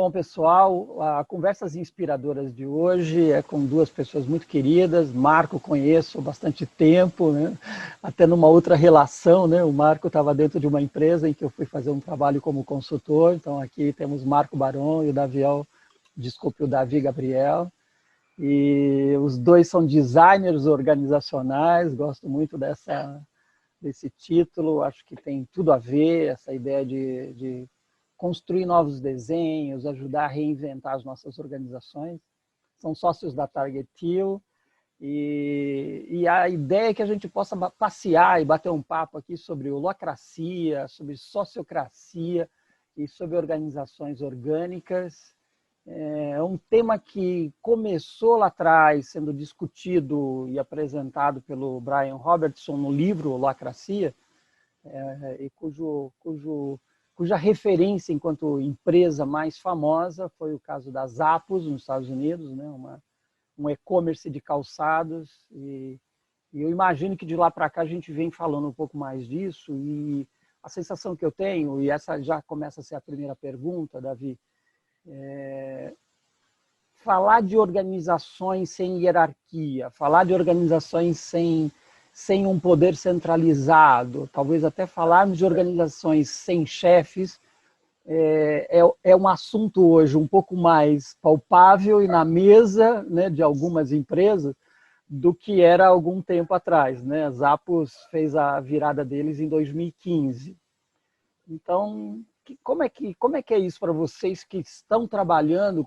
Bom, pessoal, a Conversas Inspiradoras de hoje é com duas pessoas muito queridas. Marco conheço há bastante tempo, né? Até numa outra relação, né? O Marco estava dentro de uma empresa em que eu fui fazer um trabalho como consultor. Então aqui temos Marco Baron e o Davi Gabriel. E os dois são designers organizacionais, gosto muito desse título, acho que tem tudo a ver, essa ideia de construir novos desenhos, ajudar a reinventar as nossas organizações. São sócios da Target Hill e a ideia é que a gente possa passear e bater um papo aqui sobre holacracia, sobre sociocracia e sobre organizações orgânicas. É um tema que começou lá atrás sendo discutido e apresentado pelo Brian Robertson no livro Holacracia, e cuja referência enquanto empresa mais famosa foi o caso da Zappos, nos Estados Unidos, né? Um e-commerce de calçados. E eu imagino que de lá para cá a gente vem falando um pouco mais disso. E a sensação que eu tenho, e essa já começa a ser a primeira pergunta, Davi, falar de organizações sem hierarquia, falar de organizações sem um poder centralizado, talvez até falarmos de organizações sem chefes, é um assunto hoje um pouco mais palpável e na mesa, né, de algumas empresas do que era há algum tempo atrás, né? A Zappos fez a virada deles em 2015. Então, como é que é isso para vocês que estão trabalhando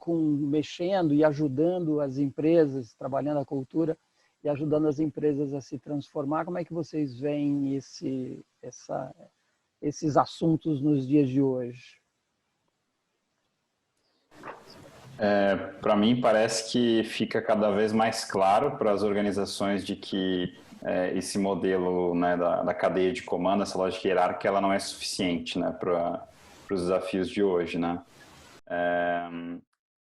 mexendo e ajudando as empresas, trabalhando a cultura e ajudando as empresas a se transformar? Como é que vocês veem esses assuntos nos dias de hoje? Para mim, parece que fica cada vez mais claro para as organizações de que esse modelo, né, da cadeia de comando, essa lógica hierárquica, ela não é suficiente, né, para os desafios de hoje, né?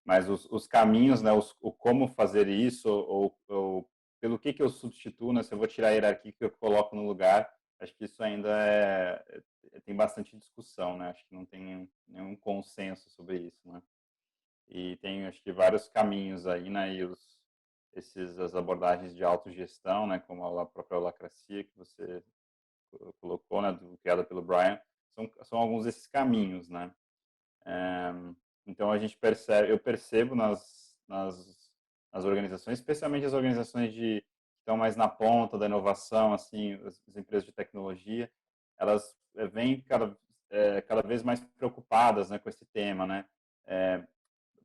Mas os caminhos, né, o como fazer isso, ou pelo que eu substituo, né, se eu vou tirar a hierarquia que eu coloco no lugar, acho que isso ainda tem bastante discussão, né? Acho que não tem nenhum consenso sobre isso, né? E tem, acho que, vários caminhos aí, né? E as abordagens de autogestão, né? Como a própria holacracia que você colocou, né? Criada pelo Brian, são alguns desses caminhos, né? Então, eu percebo nas organizações, especialmente as organizações que estão mais na ponta da inovação, assim, as empresas de tecnologia, elas vêm cada vez mais preocupadas, né, com esse tema, né?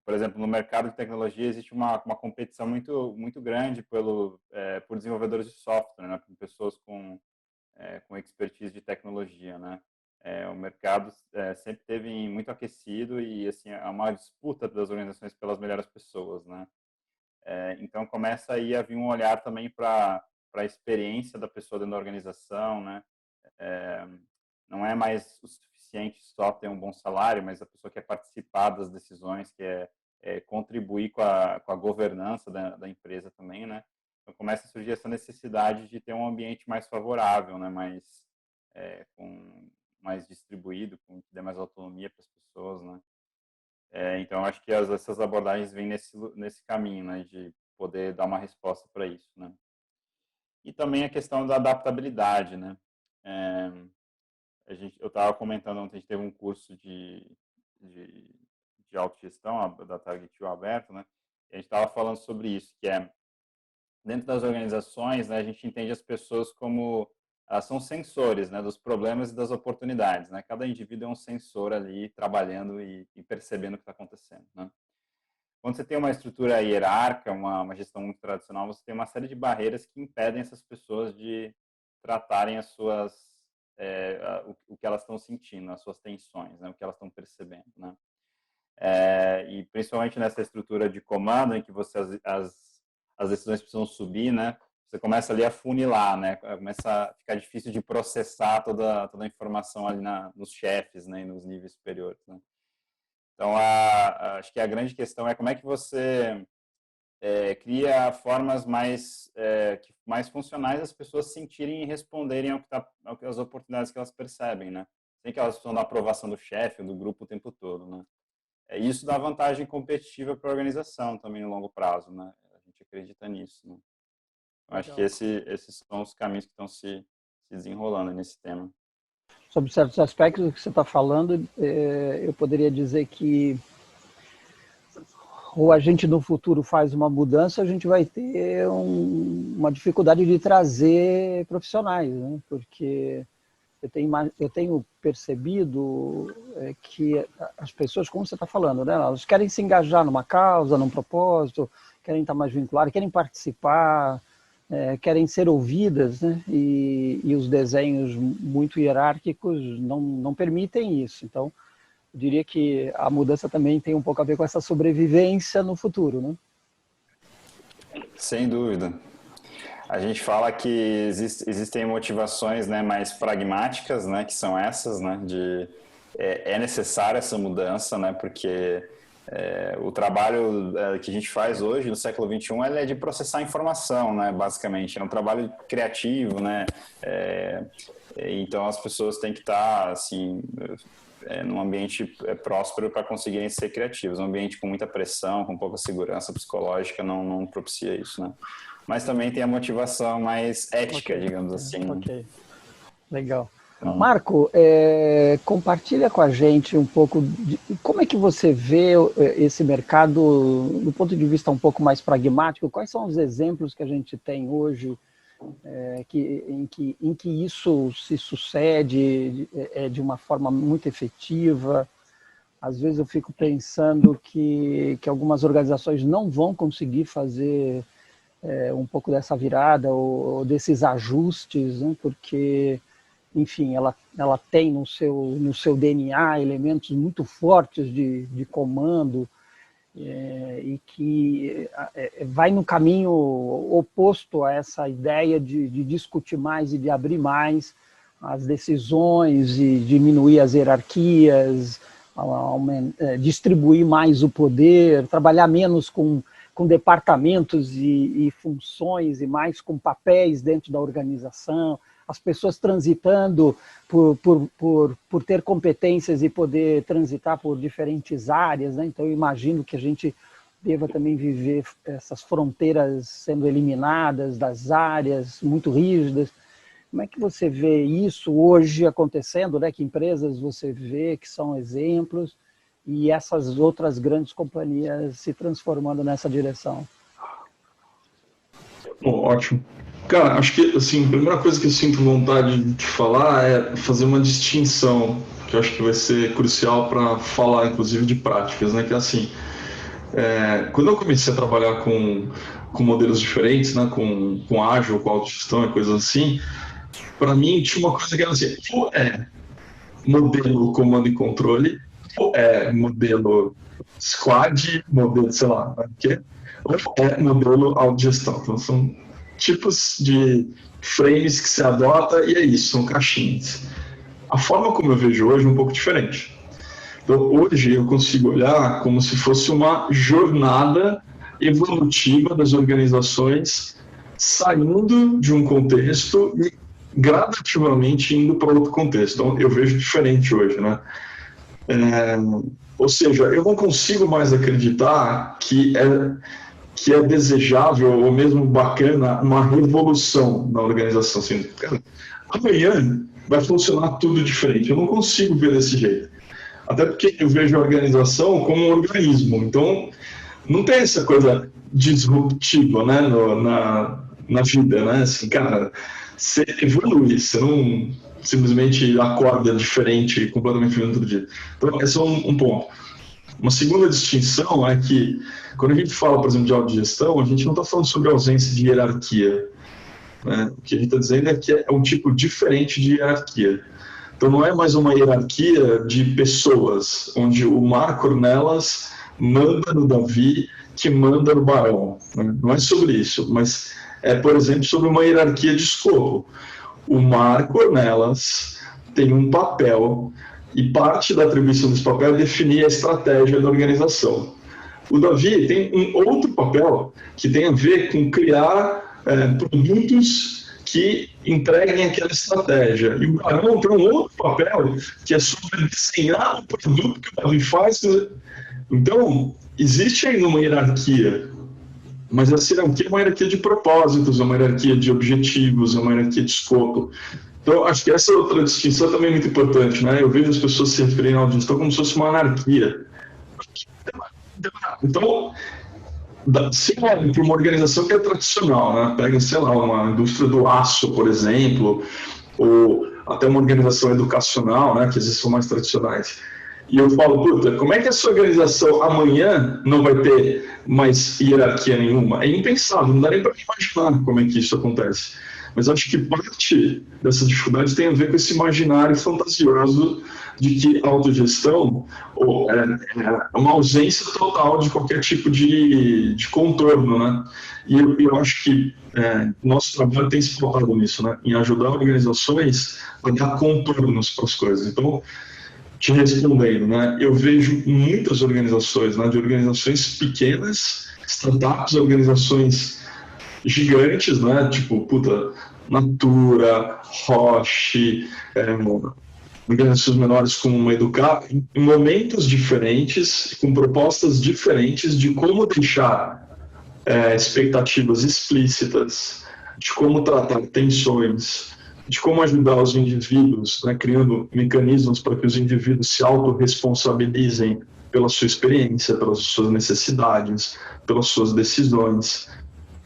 Por exemplo, no mercado de tecnologia existe uma competição muito grande por desenvolvedores de software, né? Por pessoas com expertise de tecnologia, né? O mercado sempre teve muito aquecido e assim é uma disputa das organizações pelas melhores pessoas, né? Então começa aí a vir um olhar também para a experiência da pessoa dentro da organização, né? Não é mais o suficiente só ter um bom salário, mas a pessoa quer participar das decisões, quer contribuir com a governança da empresa também, né? Então começa a surgir essa necessidade de ter um ambiente mais favorável, né? Mais distribuído, com que dê mais autonomia para as pessoas, né? Então acho que essas abordagens vêm nesse caminho, né? De poder dar uma resposta para isso, né? E também a questão da adaptabilidade, né? Eu estava comentando ontem, a gente teve um curso de autogestão da Target Hill aberto, né? E a gente estava falando sobre isso, que dentro das organizações, né, a gente entende as pessoas como elas são sensores, né, dos problemas e das oportunidades, né? Cada indivíduo é um sensor ali trabalhando e percebendo o que está acontecendo, né? Quando você tem uma estrutura hierárquica, uma gestão muito tradicional, você tem uma série de barreiras que impedem essas pessoas de tratarem o que elas estão sentindo, as suas tensões, né, o que elas estão percebendo, né? E principalmente nessa estrutura de comando em que as decisões precisam subir, né? Você começa ali a funilar, né? Começa a ficar difícil de processar toda a informação ali nos chefes, né? E nos níveis superiores, né? Então, acho que a grande questão é como é que você cria formas mais funcionais das pessoas sentirem e responderem às oportunidades que elas percebem, né? Sem que elas precisam da aprovação do chefe ou do grupo o tempo todo, né? Isso dá vantagem competitiva para a organização também no longo prazo, né? A gente acredita nisso, né? Eu acho que esses são os caminhos que estão se desenrolando nesse tema. Sobre certos aspectos que você está falando, eu poderia dizer que ou a gente no futuro faz uma mudança, a gente vai ter uma dificuldade de trazer profissionais, né? Porque eu tenho percebido que as pessoas, como você está falando, né? Elas querem se engajar numa causa, num propósito, querem estar mais vinculadas, querem participar, querem ser ouvidas, né? E os desenhos muito hierárquicos não permitem isso. Então, eu diria que a mudança também tem um pouco a ver com essa sobrevivência no futuro, né? Sem dúvida. A gente fala que existem motivações, né, mais pragmáticas, né, que são essas, né, é necessária essa mudança, né, porque o trabalho que a gente faz hoje no século XXI ele é de processar informação, né, basicamente. É um trabalho criativo, né, então as pessoas têm que estar, assim, num ambiente próspero para conseguirem ser criativos. Um ambiente com muita pressão, com pouca segurança psicológica não propicia isso, né. Mas também tem a motivação mais ética, digamos assim. Ok, legal. Marco, compartilha com a gente um pouco de como é que você vê esse mercado do ponto de vista um pouco mais pragmático. Quais são os exemplos que a gente tem hoje em que isso se sucede de uma forma muito efetiva? Às vezes eu fico pensando que algumas organizações não vão conseguir fazer um pouco dessa virada ou desses ajustes, né? Porque, enfim, ela tem no seu DNA elementos muito fortes de comando e que vai no caminho oposto a essa ideia de discutir mais e de abrir mais as decisões e diminuir as hierarquias, distribuir mais o poder, trabalhar menos com departamentos e funções e mais com papéis dentro da organização, as pessoas transitando por ter competências e poder transitar por diferentes áreas, né? Então eu imagino que a gente deva também viver essas fronteiras sendo eliminadas das áreas muito rígidas. Como é que você vê isso hoje acontecendo, né? Que empresas você vê que são exemplos e essas outras grandes companhias se transformando nessa direção? Bom, ótimo. Cara, acho que assim, a primeira coisa que eu sinto vontade de falar é fazer uma distinção, que eu acho que vai ser crucial para falar, inclusive, de práticas, né? Que é assim, quando eu comecei a trabalhar com modelos diferentes, né? Com ágil, com autogestão e coisas assim, para mim tinha uma coisa que era assim, ou é modelo comando e controle, ou é modelo squad, modelo, sei lá, o quê? Ou é modelo autogestão. Então, são tipos de frames que se adota e é isso, são caixinhas. A forma como eu vejo hoje é um pouco diferente. Então, hoje eu consigo olhar como se fosse uma jornada evolutiva das organizações saindo de um contexto e gradativamente indo para outro contexto. Então, eu vejo diferente hoje, né? Ou seja, eu não consigo mais acreditar que é desejável ou mesmo bacana uma revolução na organização. Assim, cara, amanhã vai funcionar tudo diferente. Eu não consigo ver desse jeito. Até porque eu vejo a organização como um organismo. Então, não tem essa coisa disruptiva, né, na vida, né? Assim, cara, você evolui, você não simplesmente acorda diferente, completamente diferente do dia. Então, esse é um ponto. Uma segunda distinção é que, quando a gente fala, por exemplo, de autogestão, a gente não está falando sobre ausência de hierarquia. Né? O que a gente está dizendo é que é um tipo diferente de hierarquia. Então, não é mais uma hierarquia de pessoas, onde o Marco Ornelas manda no Davi, que manda no Barão. Né? Não é sobre isso, mas é, por exemplo, sobre uma hierarquia de escopo. O Marco Ornelas tem um papel e parte da atribuição desse papel é definir a estratégia da organização. O Davi tem um outro papel que tem a ver com criar produtos que entreguem aquela estratégia. E o Barão tem um outro papel que é sobre desenhar o produto que o Davi faz Então, existe ainda uma hierarquia, mas essa hierarquia é uma hierarquia de propósitos, é uma hierarquia de objetivos, é uma hierarquia de escopo. Então, acho que essa outra distinção também é muito importante, né? Eu vejo as pessoas se referirem à gestão como se fosse uma anarquia. Então, se olha para uma organização que é tradicional, né? Pega, sei lá, uma indústria do aço, por exemplo, ou até uma organização educacional, né? Que às vezes são mais tradicionais. E eu falo, puta, como é que essa organização amanhã não vai ter mais hierarquia nenhuma? É impensável, não dá nem para imaginar como é que isso acontece. Mas acho que parte dessa dificuldade tem a ver com esse imaginário fantasioso de que a autogestão é uma ausência total de qualquer tipo de contorno, né? E eu acho que nosso trabalho tem se focado nisso, né? Em ajudar organizações a dar contornos para as coisas. Então, te respondendo, né? Eu vejo muitas organizações, né? De organizações pequenas, startups, organizações gigantes, né? Tipo, puta, Natura, Roche, organizações menores como uma Educar, em momentos diferentes, com propostas diferentes de como deixar expectativas explícitas, de como tratar tensões, de como ajudar os indivíduos, né, criando mecanismos para que os indivíduos se autorresponsabilizem pela sua experiência, pelas suas necessidades, pelas suas decisões.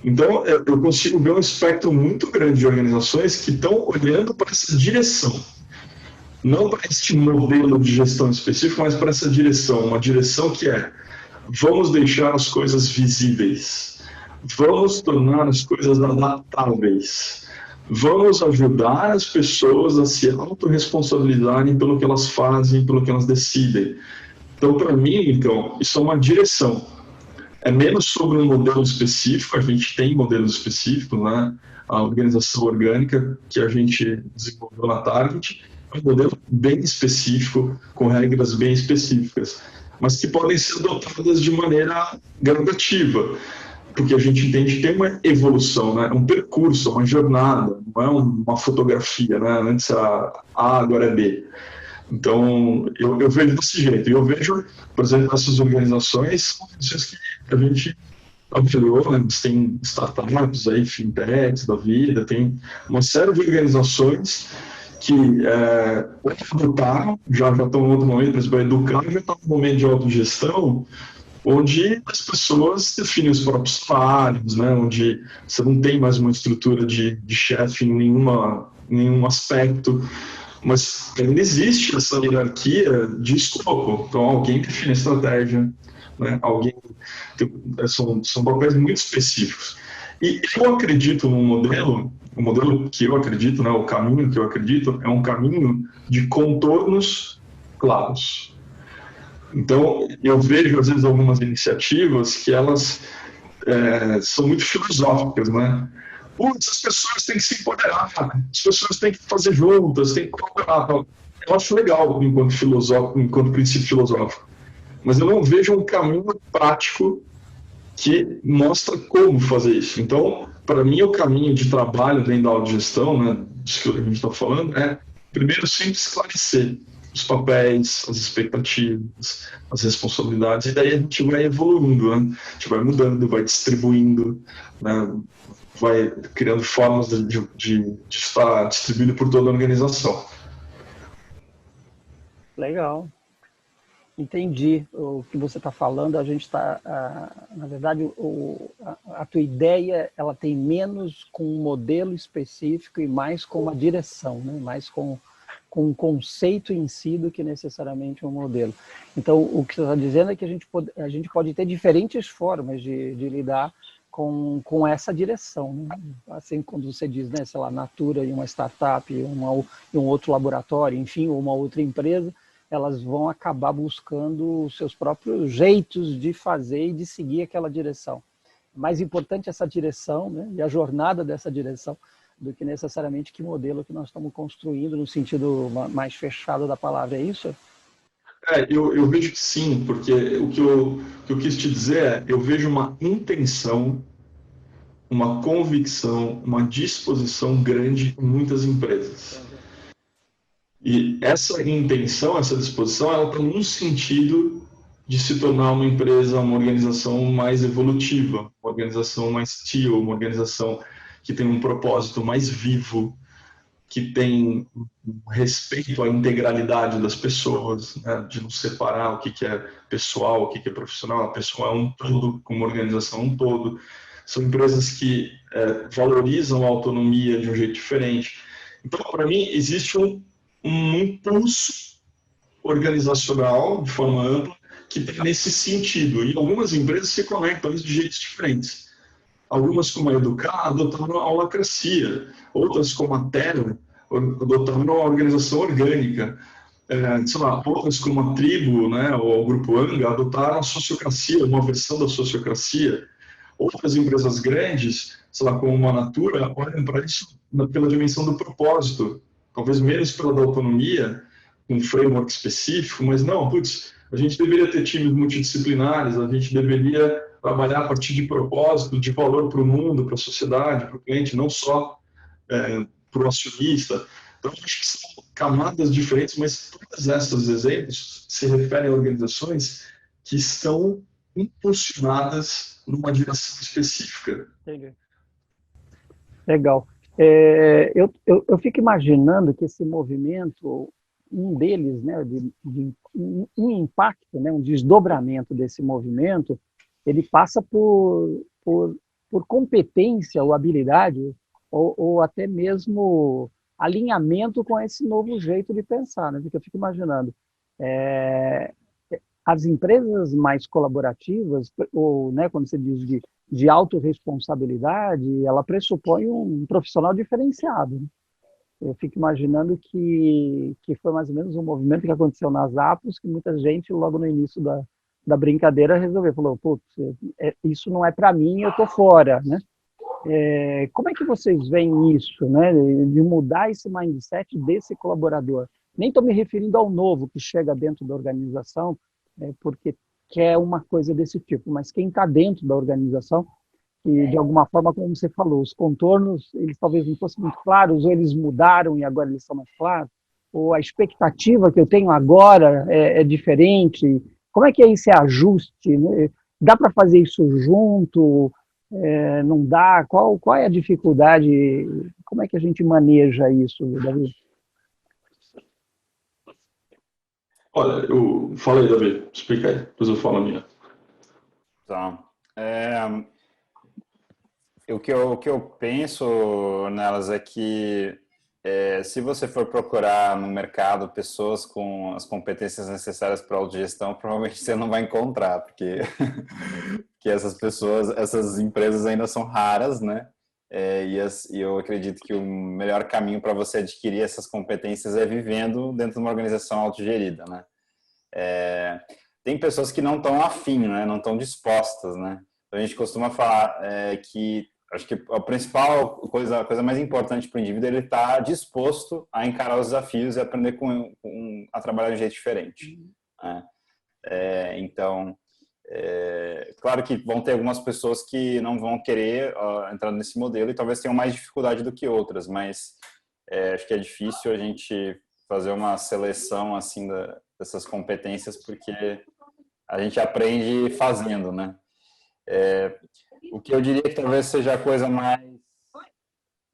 Então, eu consigo ver um espectro muito grande de organizações que estão olhando para essa direção. Não para este modelo de gestão específico, mas para essa direção. Uma direção que vamos deixar as coisas visíveis. Vamos tornar as coisas adaptáveis. Vamos ajudar as pessoas a se autorresponsabilizarem pelo que elas fazem, pelo que elas decidem. Então, para mim, isso é uma direção. É menos sobre um modelo específico, a gente tem modelos específicos, né? A organização orgânica que a gente desenvolveu na Target é um modelo bem específico, com regras bem específicas, mas que podem ser adotadas de maneira gradativa, porque a gente entende que tem uma evolução, né? Um percurso, uma jornada, não é uma fotografia, né? Antes era A, agora é B. Então, eu vejo desse jeito. Eu vejo, por exemplo, essas organizações que a gente auxiliou, né? Tem startups aí, fintechs da vida, tem uma série de organizações que adotaram, já estão em outro momento, mas para educar, já está no momento de autogestão, onde as pessoas definem os próprios salários, né? Onde você não tem mais uma estrutura de chefe em nenhum aspecto, mas ainda existe essa hierarquia de escopo. Então, alguém define a estratégia, né? São papéis muito específicos. E eu acredito num modelo, o modelo que eu acredito, né? O caminho que eu acredito, é um caminho de contornos claros. Então, eu vejo, às vezes, algumas iniciativas que elas são muito filosóficas, né? As pessoas têm que se empoderar, as pessoas têm que fazer juntas, têm que cooperar. Eu acho legal enquanto princípio filosófico, mas eu não vejo um caminho prático que mostra como fazer isso. Então, para mim, o caminho de trabalho dentro da autogestão, né, disso que a gente está falando, primeiro, sempre esclarecer os papéis, as expectativas, as responsabilidades, e daí a gente vai evoluindo, né? A gente vai mudando, vai distribuindo, né? Vai criando formas de estar distribuído por toda a organização. Legal. Entendi o que você está falando. A gente está, na verdade, a tua ideia, ela tem menos com um modelo específico e mais com uma direção, né? Mais com um conceito em si do que necessariamente um modelo. Então, o que você está dizendo é que a gente pode ter diferentes formas de lidar com essa direção, né? Assim, quando você diz, né, sei lá, Natura e uma startup, e um outro laboratório, enfim, ou uma outra empresa, elas vão acabar buscando os seus próprios jeitos de fazer e de seguir aquela direção. Mais importante essa direção, né, e a jornada dessa direção, do que necessariamente que modelo que nós estamos construindo no sentido mais fechado da palavra, é isso? Eu vejo que sim, porque o que eu quis te dizer eu vejo uma intenção, uma convicção, uma disposição grande em muitas empresas. E essa intenção, essa disposição, ela está num sentido de se tornar uma empresa, uma organização mais evolutiva, uma organização mais teal, uma organização que tem um propósito mais vivo, que tem respeito à integralidade das pessoas, né? De não separar o que é pessoal, o que é profissional. A pessoa é um todo, como organização um todo. São empresas que valorizam a autonomia de um jeito diferente. Então, para mim, existe um impulso organizacional, de forma ampla, que tem nesse sentido. E algumas empresas se conectam de jeitos diferentes. Algumas, como a Educar, adotaram a holacracia. Outras, como a Terra, adotaram a organização orgânica. Sei lá, outras, como a Tribo, né, ou o Grupo Anga, adotaram a sociocracia, uma versão da sociocracia. Outras empresas grandes, sei lá, como a Natura, olham para isso pela dimensão do propósito, talvez menos pela da autonomia, um framework específico, mas não, putz, a gente deveria ter times multidisciplinares, a gente deveria trabalhar a partir de propósito, de valor para o mundo, para a sociedade, para o cliente, não só para o acionista. Então, acho que são camadas diferentes, mas todos esses exemplos se referem a organizações que estão impulsionadas numa direção específica. Entendi. Legal. Eu fico imaginando que esse movimento, um deles, né, um impacto, né, um desdobramento desse movimento, ele passa por competência ou habilidade, ou até mesmo alinhamento com esse novo jeito de pensar, né? Porque eu fico imaginando, as empresas mais colaborativas, ou, né, quando você diz de autorresponsabilidade, ela pressupõe um profissional diferenciado, né? Eu fico imaginando que foi mais ou menos um movimento que aconteceu nas Apos, que muita gente, logo no início da brincadeira, resolveu, falou, putz, isso não é para mim, eu tô fora, né? Como é que vocês veem isso, né? De mudar esse mindset desse colaborador? Nem estou me referindo ao novo que chega dentro da organização, porque quer uma coisa desse tipo, mas quem está dentro da organização, que de alguma forma, como você falou, os contornos, eles talvez não fossem muito claros, ou eles mudaram e agora eles são mais claros, ou a expectativa que eu tenho agora é diferente. Como é que é esse ajuste, né? Dá para fazer isso junto? Não dá? Qual é a dificuldade? Como é que a gente maneja isso, Davi? Olha, fala aí, Davi, explica aí, depois eu falo a minha. Tá. O que eu penso nelas é que se você for procurar no mercado pessoas com as competências necessárias para a autogestão, provavelmente você não vai encontrar, porque que essas pessoas, essas empresas ainda são raras, né? E eu acredito que o melhor caminho para você adquirir essas competências é vivendo dentro de uma organização autogerida, né? Tem pessoas que não estão afim, né? Não estão dispostas, né? Então, a gente costuma falar que acho que a principal coisa, a coisa mais importante para o indivíduo é ele estar disposto a encarar os desafios e aprender a trabalhar de um jeito diferente, né? Então, claro que vão ter algumas pessoas que não vão querer entrar nesse modelo e talvez tenham mais dificuldade do que outras, mas acho que é difícil a gente fazer uma seleção assim dessas competências, porque a gente aprende fazendo, né? O que eu diria que talvez seja a coisa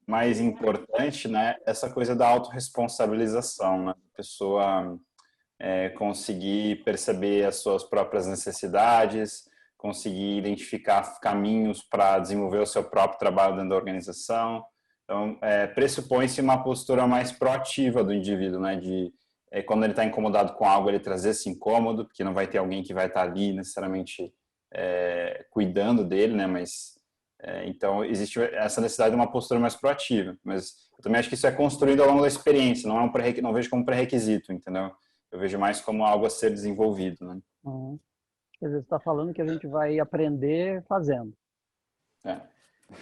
mais importante, né? Essa coisa da autorresponsabilização, né? A pessoa conseguir perceber as suas próprias necessidades, conseguir identificar caminhos para desenvolver o seu próprio trabalho dentro da organização. Então, pressupõe-se uma postura mais proativa do indivíduo, né? Quando ele está incomodado com algo, ele trazer esse incômodo, porque não vai ter alguém que vai estar ali necessariamente cuidando dele, né? Mas então existe essa necessidade de uma postura mais proativa. Mas eu também acho que isso é construído ao longo da experiência, não vejo como pré-requisito, entendeu? Eu vejo mais como algo a ser desenvolvido, né? Quer dizer, você está falando que a gente vai aprender fazendo.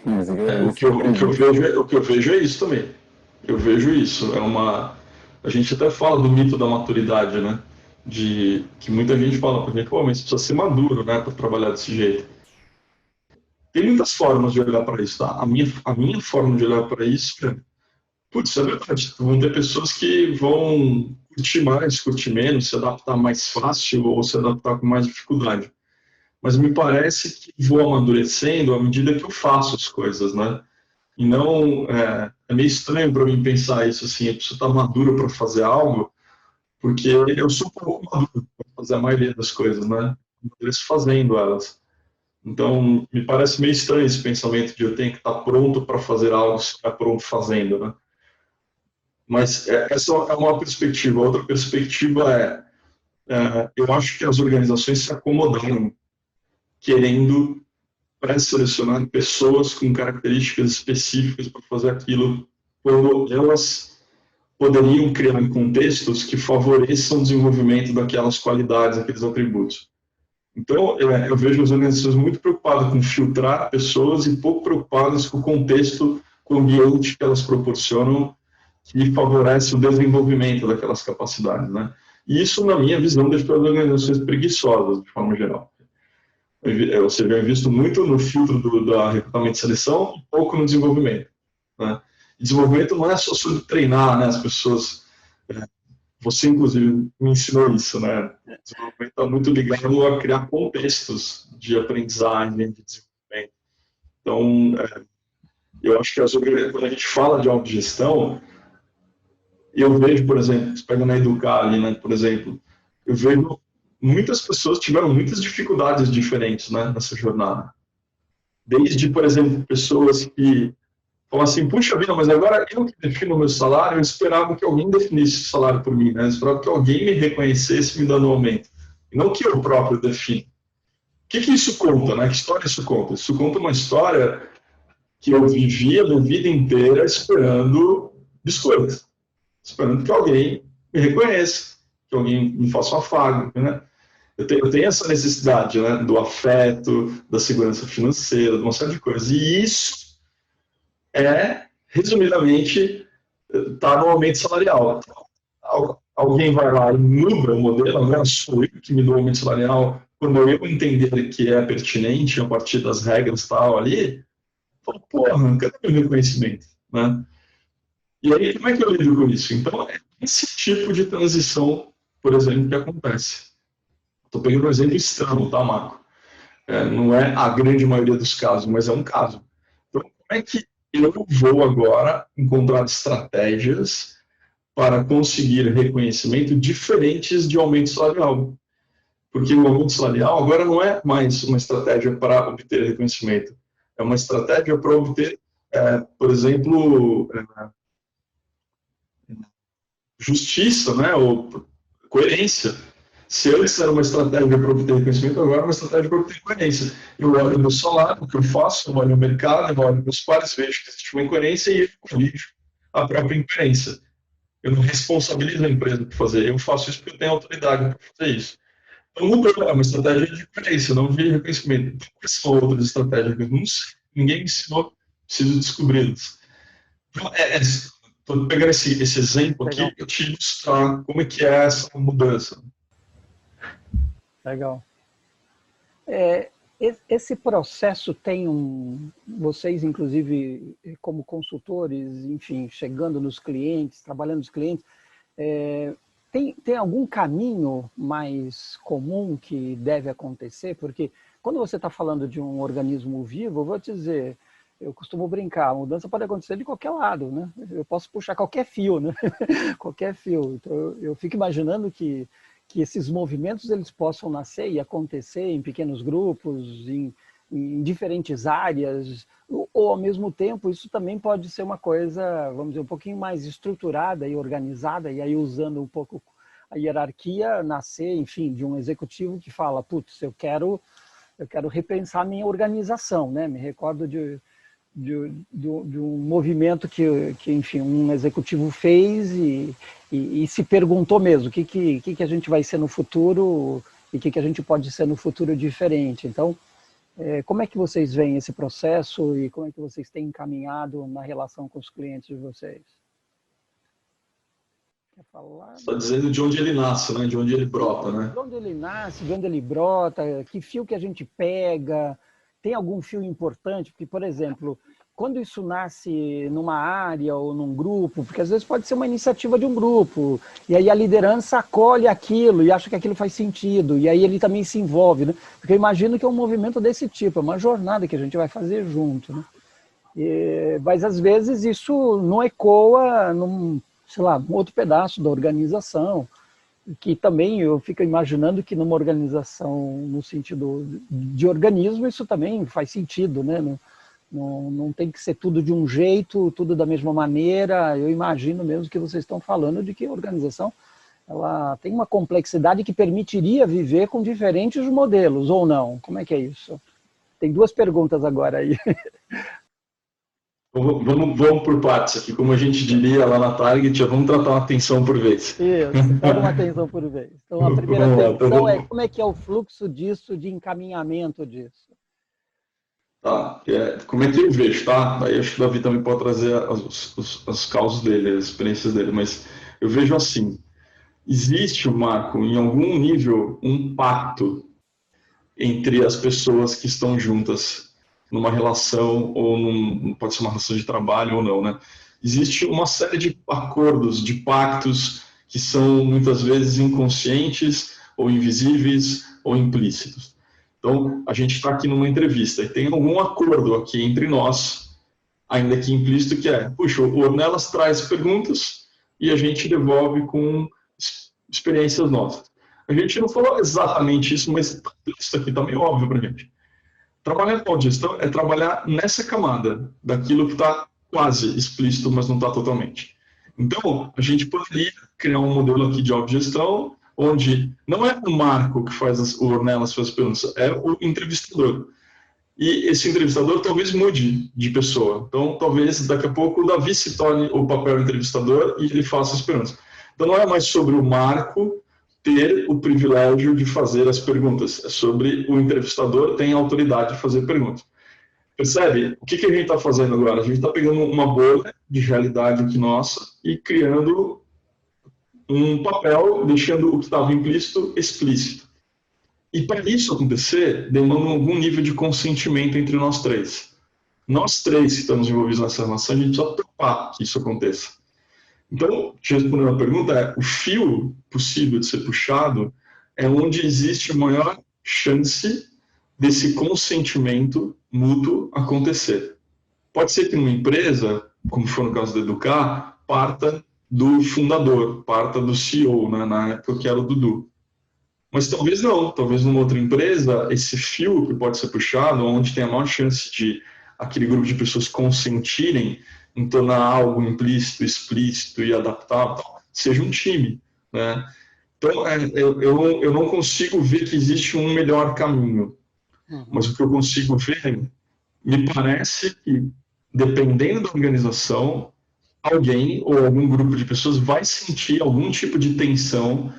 O que eu vejo é isso também. Eu vejo isso. A gente até fala do mito da maturidade, né? De que muita gente fala pra gente, pô, mas precisa ser maduro, né, para trabalhar desse jeito. Tem muitas formas de olhar para isso, tá? A minha forma de olhar para isso é, putz, é verdade. Vão ter pessoas que vão curtir mais, curtir menos, se adaptar mais fácil ou se adaptar com mais dificuldade. Mas me parece que vou amadurecendo à medida que eu faço as coisas, né? E não, é meio estranho para mim pensar isso assim, eu preciso estar maduro para fazer algo, porque eu sou um pouco maduro para fazer a maioria das coisas, né? Eu amadureço fazendo elas. Então, me parece meio estranho esse pensamento de eu tenho que estar pronto para fazer algo se está pronto fazendo, né? Mas essa é uma perspectiva. Outra perspectiva eu acho que as organizações se acomodaram querendo pré-selecionar pessoas com características específicas para fazer aquilo, quando elas poderiam criar contextos que favoreçam o desenvolvimento daquelas qualidades, aqueles atributos. Então, eu vejo as organizações muito preocupadas com filtrar pessoas e pouco preocupadas com o contexto, com o ambiente que elas proporcionam, que favorece o desenvolvimento daquelas capacidades, né? E isso, na minha visão, deixa as organizações preguiçosas, de forma geral. Ou seja, eu invisto muito no filtro da recrutamento e seleção e pouco no desenvolvimento, né? E desenvolvimento não é só sobre treinar, né, as pessoas. Você, inclusive, me ensinou isso, né? O desenvolvimento está muito ligado a criar contextos de aprendizagem, de desenvolvimento. Então, eu acho que quando a gente fala de autogestão, eu vejo, por exemplo, você pega na Educar ali, né, por exemplo, eu vejo muitas pessoas tiveram muitas dificuldades diferentes, né, nessa jornada. Desde, por exemplo, pessoas que falam assim, puxa vida, mas agora eu que defino o meu salário, eu esperava que alguém definisse o salário por mim, né? Eu esperava que alguém me reconhecesse me dando um aumento, e não que eu próprio defino. O que isso conta, né? Que história isso conta? Isso conta uma história que eu vivi a minha vida inteira esperando biscoitos, esperando que alguém me reconheça, que alguém me faça um afago, né? Eu tenho essa necessidade, né, do afeto, da segurança financeira, de uma série de coisas. E isso resumidamente, está no aumento salarial. Alguém vai lá e muda o modelo, agora sou eu que me dou o aumento salarial, quando eu entender que é pertinente a partir das regras tal ali, falo, porra, cadê meu reconhecimento? Né? E aí, como é que eu lido com isso? Então, é esse tipo de transição, por exemplo, que acontece. Estou pegando um exemplo extremo, tá, Marco? Não é a grande maioria dos casos, mas é um caso. Então, como é que eu vou agora encontrar estratégias para conseguir reconhecimento diferentes de aumento salarial? Porque o aumento salarial agora não é mais uma estratégia para obter reconhecimento, é uma estratégia para obter, por exemplo, justiça, né, ou coerência. Se antes era uma estratégia para obter reconhecimento, agora é uma estratégia para obter coerência. Eu olho o meu salário, o que eu faço, eu olho o mercado, eu olho meus pares, vejo que existe uma incoerência e eu corrijo a própria incoerência. Eu não responsabilizo a empresa por fazer, eu faço isso porque eu tenho autoridade para fazer isso. Então, mudou, é uma estratégia de coerência, não de reconhecimento. Então, quais são outras estratégias que eu não sei, ninguém me ensinou, preciso descobri-las. Então, estou pegando esse exemplo aqui para te ilustrar como é que é essa mudança. Legal. Esse processo tem vocês, inclusive, como consultores, enfim, chegando nos clientes, trabalhando nos clientes, tem algum caminho mais comum que deve acontecer? Porque quando você está falando de um organismo vivo, eu vou te dizer, eu costumo brincar, a mudança pode acontecer de qualquer lado, né? Eu posso puxar qualquer fio, né? Qualquer fio. Então, eu fico imaginando que esses movimentos eles possam nascer e acontecer em pequenos grupos, em diferentes áreas, ou ao mesmo tempo isso também pode ser uma coisa, vamos dizer, um pouquinho mais estruturada e organizada, e aí usando um pouco a hierarquia, nascer, enfim, de um executivo que fala, putz, eu quero repensar minha organização, né? Me recordo de um movimento que, enfim, um executivo fez e se perguntou mesmo o que a gente vai ser no futuro e o que a gente pode ser no futuro diferente. Então, como é que vocês veem esse processo e como é que vocês têm encaminhado na relação com os clientes de vocês? Quer falar? Você está dizendo de onde ele nasce, né? De onde ele brota, né? De onde ele nasce, de onde ele brota, que fio que a gente pega, tem algum fio importante? Porque, por exemplo, quando isso nasce numa área ou num grupo, porque às vezes pode ser uma iniciativa de um grupo, e aí a liderança acolhe aquilo e acha que aquilo faz sentido, e aí ele também se envolve, né? Porque eu imagino que é um movimento desse tipo, é uma jornada que a gente vai fazer junto, né? Mas às vezes isso não ecoa num, sei lá, num outro pedaço da organização, que também eu fico imaginando que numa organização no sentido de organismo isso também faz sentido, né? Não tem que ser tudo de um jeito, tudo da mesma maneira. Eu imagino mesmo que vocês estão falando de que a organização ela tem uma complexidade que permitiria viver com diferentes modelos, ou não? Como é que é isso? Tem duas perguntas agora aí. Vamos por partes aqui, como a gente diria lá na Target, vamos tratar uma atenção por vez. Isso, pega uma atenção por vez. Então, a primeira atenção é como é que é o fluxo disso, de encaminhamento disso. Tá, como é que eu vejo, tá? Daí acho que o Davi também pode trazer as causas dele, as experiências dele, mas eu vejo assim, existe, Marco, em algum nível, um pacto entre as pessoas que estão juntas numa relação, ou pode ser uma relação de trabalho ou não, né? Existe uma série de acordos, de pactos, que são muitas vezes inconscientes, ou invisíveis, ou implícitos. Então, a gente está aqui numa entrevista e tem algum acordo aqui entre nós, ainda que implícito, que é, puxa, o Ornelas traz perguntas e a gente devolve com experiências nossas. A gente não falou exatamente isso, mas isso aqui está meio óbvio para a gente. Trabalhar com autogestão é trabalhar nessa camada daquilo que está quase explícito, mas não está totalmente. Então, a gente poderia criar um modelo aqui de autogestão onde não é o Marco que faz o Ornelas faz as perguntas, é o entrevistador. E esse entrevistador talvez mude de pessoa. Então, talvez daqui a pouco o Davi se torne o papel entrevistador e ele faça as perguntas. Então, não é mais sobre o Marco ter o privilégio de fazer as perguntas, é sobre o entrevistador ter a autoridade de fazer perguntas. Percebe? O que a gente está fazendo agora? A gente está pegando uma bolha de realidade aqui nossa e criando um papel, deixando o que estava implícito explícito. E para isso acontecer, demanda algum nível de consentimento entre nós três. Nós três que estamos envolvidos nessa relação, a gente precisa topar que isso aconteça. Então, te respondendo a pergunta, o fio possível de ser puxado é onde existe maior chance desse consentimento mútuo acontecer. Pode ser que numa empresa, como foi no caso do Educar, parta do fundador, parta do CEO, né, na época que era o Dudu. Mas talvez não, talvez numa outra empresa, esse fio que pode ser puxado, onde tem a maior chance de aquele grupo de pessoas consentirem em tornar algo implícito, explícito e adaptável, seja um time, né? Então, eu não consigo ver que existe um melhor caminho, mas o que eu consigo ver, me parece que, dependendo da organização, alguém ou algum grupo de pessoas vai sentir algum tipo de tensão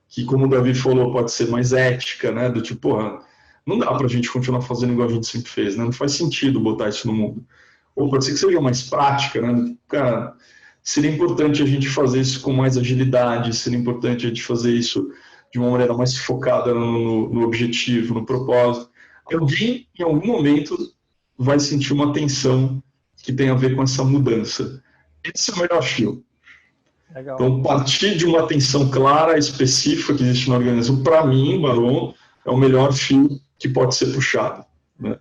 que, como o Davi falou, pode ser mais ética, né? Do tipo, porra, não dá pra gente continuar fazendo igual a gente sempre fez, né? Não faz sentido botar isso no mundo. Ou pode ser que seja mais prática, né? Cara, seria importante a gente fazer isso com mais agilidade, seria importante a gente fazer isso de uma maneira mais focada no objetivo, no propósito. Alguém, em algum momento, vai sentir uma tensão que tem a ver com essa mudança. Esse é o melhor fio. Legal. Então, partir de uma tensão clara, específica que existe na organização, para mim, Baron, é o melhor fio que pode ser puxado, né?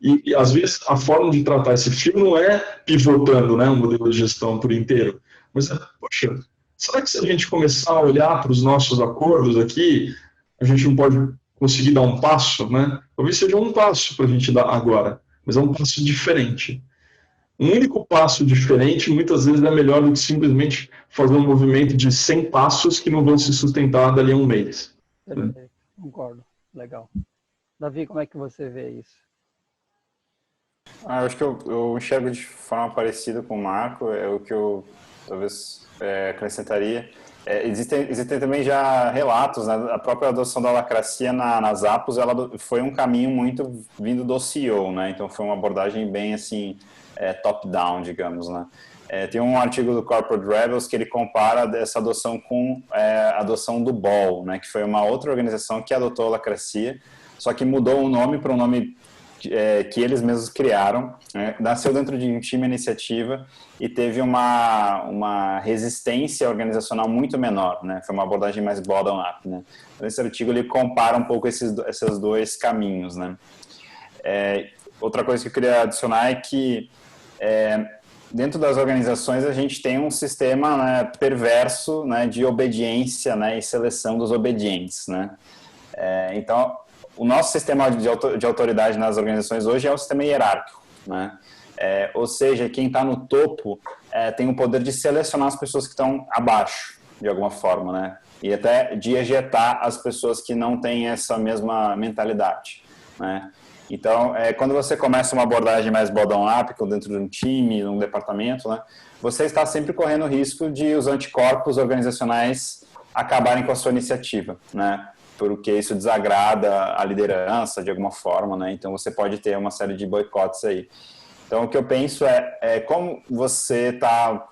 E, às vezes, a forma de tratar esse fio não é pivotando, né, um modelo de gestão por inteiro, mas é, poxa, será que se a gente começar a olhar para os nossos acordos aqui, a gente não pode conseguir dar um passo, né? Talvez seja um passo para a gente dar agora, mas é um passo diferente. Um único passo diferente, muitas vezes, é melhor do que simplesmente fazer um movimento de 100 passos que não vão se sustentar dali a um mês. Perfeito, né? Concordo. Legal. Davi, como é que você vê isso? Eu acho que eu enxergo de forma parecida com o Marco, é o que eu talvez acrescentaria. Existem também já relatos, né? A própria adoção da holacracia nas Apos, ela foi um caminho muito vindo do CEO, né? Então foi uma abordagem bem assim, top-down, digamos, né? Tem um artigo do Corporate Rebels que ele compara essa adoção com a adoção do BOL, né? Que foi uma outra organização que adotou a holacracia, só que mudou o nome para um nome que eles mesmos criaram, né? Nasceu dentro de um time iniciativa e teve uma resistência organizacional muito menor, né? Foi uma abordagem mais bottom-up, né? Então, esse artigo ele compara um pouco esses dois caminhos, né? Outra coisa que eu queria adicionar é que dentro das organizações a gente tem um sistema, né, perverso, né, de obediência, né, e seleção dos obedientes, né? Então, o nosso sistema de autoridade nas organizações hoje é o sistema hierárquico, né? Ou seja, quem está no topo tem o poder de selecionar as pessoas que estão abaixo, de alguma forma, né? E até de ejetar as pessoas que não têm essa mesma mentalidade, né? Então, quando você começa uma abordagem mais bottom-up, dentro de um time, um departamento, né, você está sempre correndo o risco de os anticorpos organizacionais acabarem com a sua iniciativa, né? Porque isso desagrada a liderança de alguma forma, né? Então você pode ter uma série de boicotes aí. Então o que eu penso como você está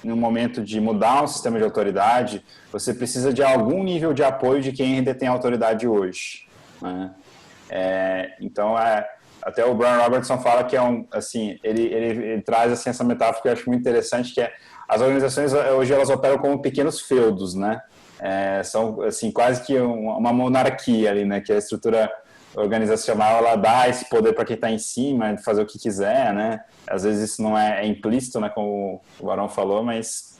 no momento de mudar um sistema de autoridade, você precisa de algum nível de apoio de quem ainda tem autoridade hoje, né? Então até o Brian Robertson fala que ele traz assim essa metáfora que eu acho muito interessante, que as organizações hoje elas operam como pequenos feudos, né? São assim quase que uma monarquia ali, né? Que a estrutura organizacional ela dá esse poder para quem está em cima de fazer o que quiser, né? Às vezes isso não é implícito, né? Como o Barão falou, mas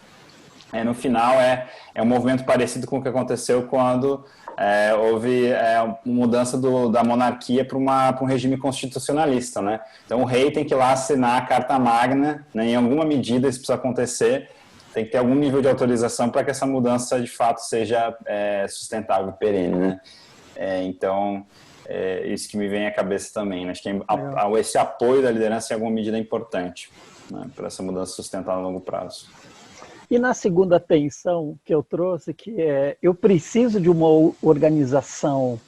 no final é um movimento parecido com o que aconteceu quando houve uma mudança da monarquia para um regime constitucionalista, né? Então o rei tem que ir lá assinar a Carta Magna, né? Em alguma medida isso precisa acontecer. Tem que ter algum nível de autorização para que essa mudança de fato seja sustentável e perene, né? Então, isso que me vem à cabeça também, né? Acho que esse apoio da liderança em alguma medida é importante, né, para essa mudança sustentável a longo prazo. E na segunda tensão que eu trouxe, que eu preciso de uma organização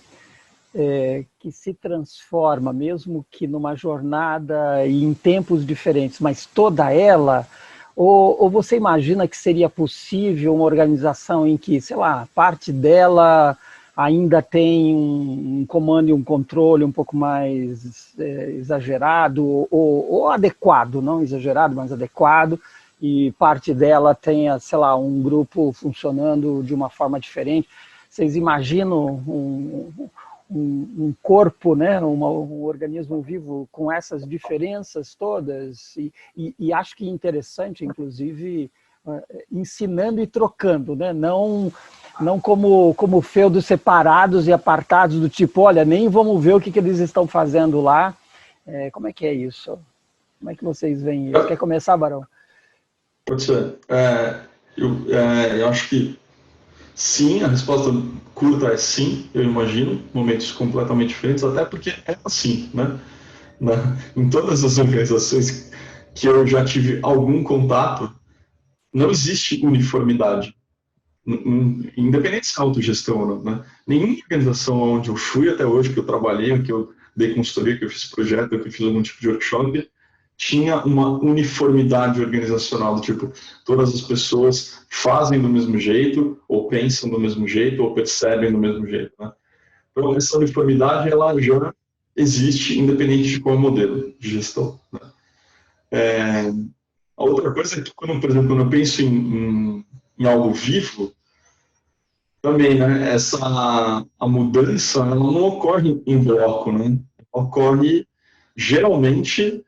que se transforma, mesmo que numa jornada e em tempos diferentes, mas toda ela... Ou você imagina que seria possível uma organização em que, sei lá, parte dela ainda tem um comando e um controle um pouco mais exagerado ou adequado, não exagerado, mas adequado, e parte dela tenha, sei lá, um grupo funcionando de uma forma diferente? Vocês imaginam um corpo, né, um organismo vivo com essas diferenças todas? E acho que interessante, inclusive, ensinando e trocando, né? Não como feudos separados e apartados, do tipo, olha, nem vamos ver o que eles estão fazendo lá. Como é que é isso? Como é que vocês veem isso? Quer começar, Barão? Pode ser. Eu acho que sim, a resposta curta é sim, eu imagino, momentos completamente diferentes, até porque é assim, né? Em todas as organizações que eu já tive algum contato, não existe uniformidade, independente se é autogestão ou não, né? Nenhuma organização onde eu fui até hoje, que eu trabalhei, que eu dei consultoria, que eu fiz projeto, que eu fiz algum tipo de workshop, tinha uma uniformidade organizacional, do tipo, todas as pessoas fazem do mesmo jeito, ou pensam do mesmo jeito, ou percebem do mesmo jeito, né? Então, essa uniformidade, ela já existe, independente de qual modelo de gestão, né? A outra coisa é que, por exemplo, quando eu penso em algo vivo, também, né, a mudança, ela não ocorre em bloco, né? Ocorre, geralmente,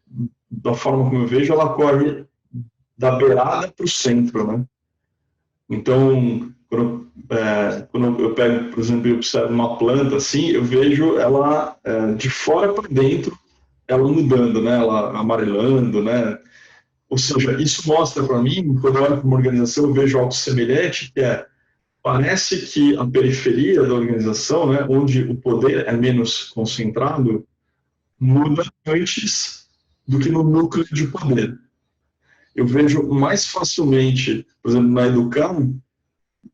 da forma como eu vejo, ela corre da beirada para o centro, né? Então, quando eu pego, por exemplo, e observo uma planta assim, eu vejo ela de fora para dentro, ela mudando, né? Ela amarelando, né? Ou seja, isso mostra para mim, quando eu olho para uma organização, eu vejo algo semelhante, que parece que a periferia da organização, né, onde o poder é menos concentrado, muda antes do que no núcleo de poder. Eu vejo mais facilmente, por exemplo, na Educam,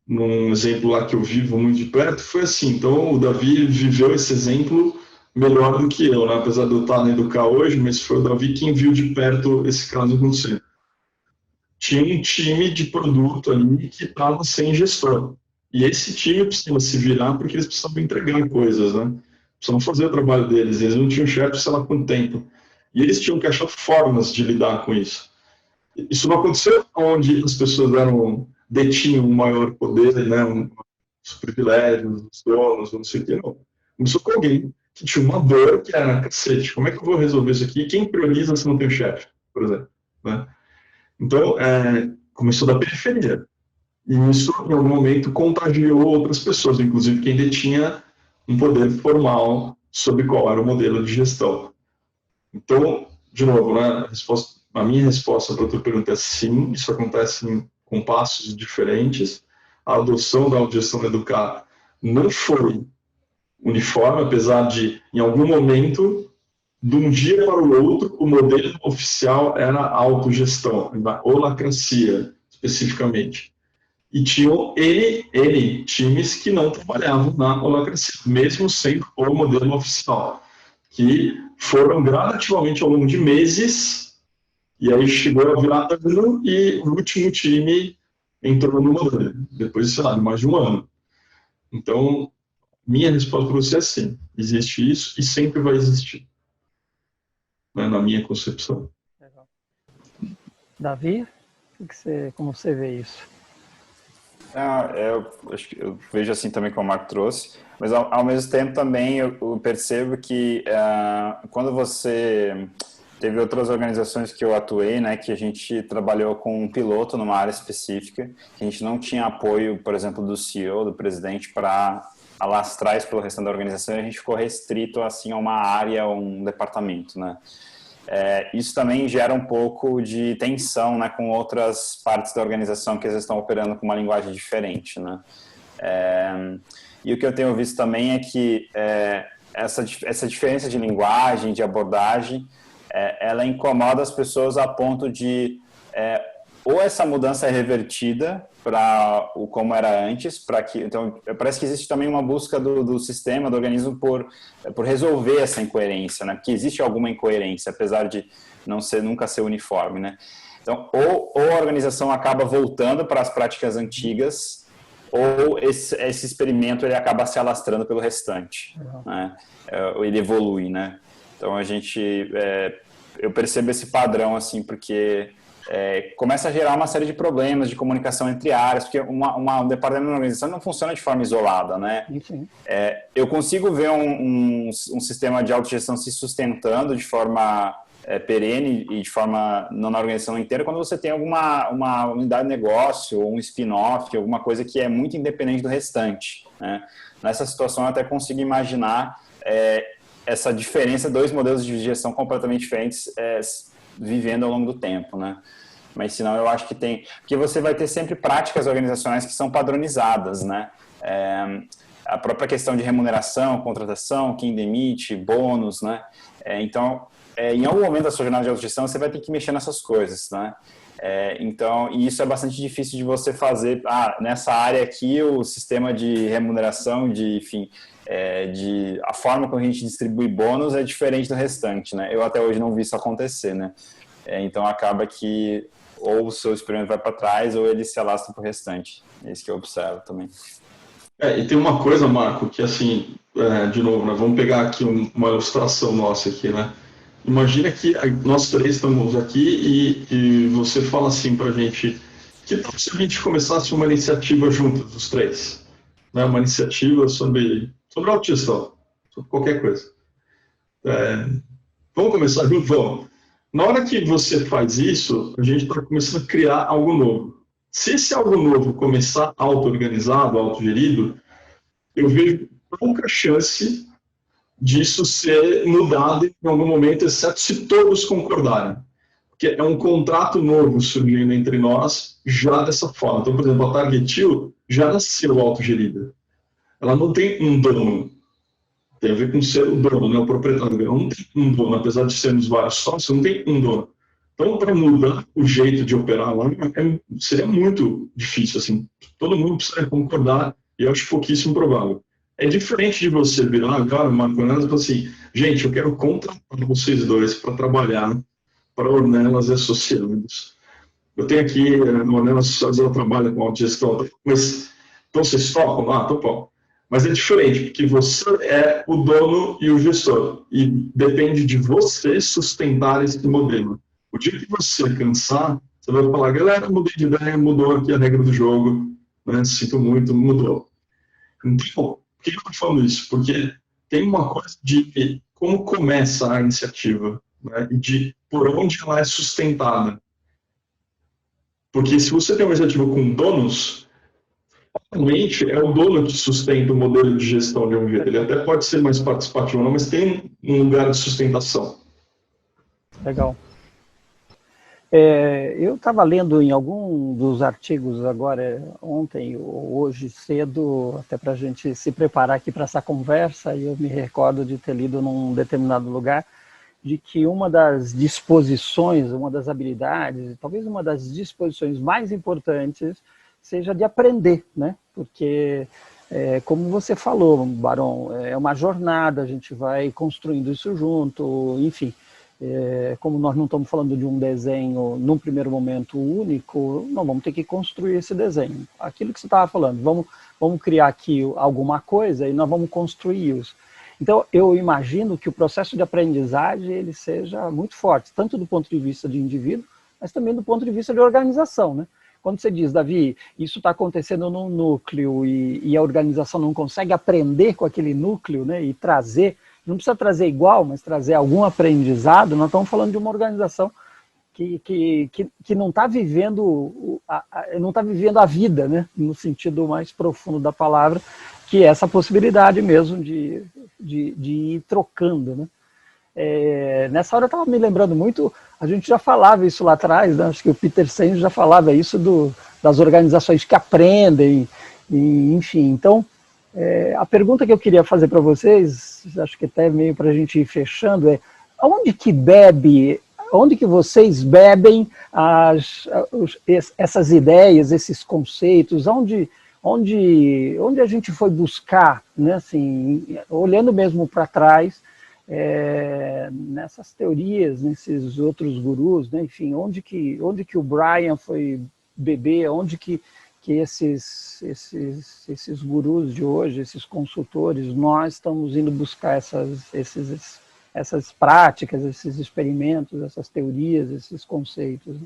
num exemplo lá que eu vivo muito de perto, foi assim. Então, o Davi viveu esse exemplo melhor do que eu, né? Apesar de eu estar na Educam hoje, mas foi o Davi quem viu de perto esse caso acontecer. Tinha um time de produto ali que estava sem gestor. E esse time precisava se virar porque eles precisavam entregar coisas, né? precisavam fazer o trabalho deles, eles não tinham chefe, sei lá quanto tempo. E eles tinham que achar formas de lidar com isso. Isso não aconteceu onde as pessoas detinham um maior poder, né, os privilégios, os donos, não sei o quê, não. Começou com alguém que tinha uma dor que era, cacete, como é que eu vou resolver isso aqui? Quem prioriza se não tem chefe, por exemplo, né? Então, começou da periferia. E isso, em algum momento, contagiou outras pessoas, inclusive quem detinha um poder formal sobre qual era o modelo de gestão. Então, de novo, né, a minha resposta para a tua pergunta é sim, isso acontece com passos diferentes. A adoção da autogestão no Educar não foi uniforme, apesar de, em algum momento, de um dia para o outro, o modelo oficial era a autogestão, a holacracia, especificamente. E tinham times que não trabalhavam na holacracia, mesmo sendo o modelo oficial, que foram gradativamente ao longo de meses, e aí chegou a virar ano, e o último time entrou no modelo, depois, sei lá, de mais de um ano. Então, minha resposta para você é sim, existe isso e sempre vai existir, né, na minha concepção. Legal. Davi, como você vê isso? Eu vejo assim também como o Marco trouxe, mas ao mesmo tempo também eu percebo que quando você teve outras organizações que eu atuei, né, que a gente trabalhou com um piloto numa área específica, que a gente não tinha apoio, por exemplo, do CEO, do presidente, para alastrar isso pelo restante da organização, e a gente ficou restrito assim a uma área, um departamento, né? Isso também gera um pouco de tensão, né, com outras partes da organização que eles estão operando com uma linguagem diferente, né? E o que eu tenho visto também é que essa diferença de linguagem, de abordagem, ela incomoda as pessoas a ponto de ou essa mudança é revertida para o como era antes, então parece que existe também uma busca do sistema, do organismo por resolver essa incoerência, né? Porque existe alguma incoerência, apesar de nunca ser uniforme, né? Então, ou a organização acaba voltando para as práticas antigas, ou esse experimento ele acaba se alastrando pelo restante, né? Ele evolui, né? Então eu percebo esse padrão assim, porque começa a gerar uma série de problemas de comunicação entre áreas, porque um departamento de organização não funciona de forma isolada, né? Eu consigo ver um sistema de autogestão se sustentando de forma perene e de forma não na organização inteira, quando você tem uma unidade de negócio ou um spin-off, alguma coisa que é muito independente do restante, né? Nessa situação eu até consigo imaginar essa diferença, dois modelos de gestão completamente diferentes vivendo ao longo do tempo, né? Mas senão eu acho que porque você vai ter sempre práticas organizacionais que são padronizadas, né? A própria questão de remuneração, contratação, quem demite, bônus, né? Então, em algum momento da sua jornada de autogestão, você vai ter que mexer nessas coisas, né? Então, e isso é bastante difícil de você fazer. Nessa área aqui, o sistema de remuneração, a forma como a gente distribui bônus é diferente do restante, né? Eu até hoje não vi isso acontecer, né? Então acaba que ou o seu experimento vai para trás ou ele se alastra para o restante. É isso que eu observo também. E tem uma coisa, Marco, que assim, de novo, né, vamos pegar aqui uma ilustração nossa aqui, né? Imagina que nós três estamos aqui e você fala assim para a gente, que tal se a gente começasse uma iniciativa juntos, os três? Né? Uma iniciativa sobre autogestão, sobre qualquer coisa. Vamos começar junto? Vamos. Na hora que você faz isso, a gente está começando a criar algo novo. Se esse algo novo começar auto-organizado, autogerido, eu vejo pouca chance disso ser mudado em algum momento, exceto se todos concordarem. Porque é um contrato novo surgindo entre nós já dessa forma. Então, por exemplo, a Targetil já nasceu autogerida. Ela não tem um dono. Tem a ver com ser o dono, né? O proprietário. Ela não tem um dono, apesar de sermos vários sócios, não tem um dono. Então, para mudar o jeito de operar lá, seria muito difícil. Assim. Todo mundo precisa concordar e eu acho pouquíssimo provável. É diferente de você virar agora, Marco, e falar assim, gente, eu quero contratar vocês dois para trabalhar para Ornelas e Associados. Eu tenho aqui, a Ornelas Associados, ela trabalha com autogestão, mas então vocês topam? Topam. Mas é diferente, porque você é o dono e o gestor. E depende de você sustentar esse modelo. O dia que você cansar, você vai falar, galera, mudei de ideia, mudou aqui a regra do jogo, né? Sinto muito, mudou. Então, por que eu estou falando isso? Porque tem uma coisa de como começa a iniciativa, né? E de por onde ela é sustentada. Porque se você tem uma iniciativa com donos, realmente é o dono que sustenta o modelo de gestão de um jeito. Ele até pode ser mais participativo, não, mas tem um lugar de sustentação. Legal. Eu estava lendo em algum dos artigos agora, ontem ou hoje cedo, até para a gente se preparar aqui para essa conversa, e eu me recordo de ter lido num determinado lugar, de que uma das disposições, uma das habilidades, talvez uma das disposições mais importantes, seja de aprender, né? Porque, como você falou, Barão, é uma jornada, a gente vai construindo isso junto, enfim. Como nós não estamos falando de um desenho num primeiro momento único, não vamos ter que construir esse desenho. Aquilo que você estava falando, vamos criar aqui alguma coisa e nós vamos construir isso. Então, eu imagino que o processo de aprendizagem ele seja muito forte, tanto do ponto de vista de indivíduo, mas também do ponto de vista de organização, né? Quando você diz, Davi, isso está acontecendo num núcleo e a organização não consegue aprender com aquele núcleo, né, e trazer, não precisa trazer igual, mas trazer algum aprendizado, nós estamos falando de uma organização que não está vivendo, não está vivendo a vida, né, no sentido mais profundo da palavra, que é essa possibilidade mesmo de ir trocando, né? Nessa hora eu estava me lembrando muito, a gente já falava isso lá atrás, né? Acho que o Peter Senge já falava isso das organizações que aprendem, enfim. Então, a pergunta que eu queria fazer para vocês, acho que até meio para a gente ir fechando, onde que vocês bebem essas ideias, esses conceitos, onde a gente foi buscar, né, assim, olhando mesmo para trás, nessas teorias, nesses outros gurus, né, enfim, onde que o Brian foi beber, onde que esses gurus de hoje, esses consultores, nós estamos indo buscar essas práticas, esses experimentos, essas teorias, esses conceitos.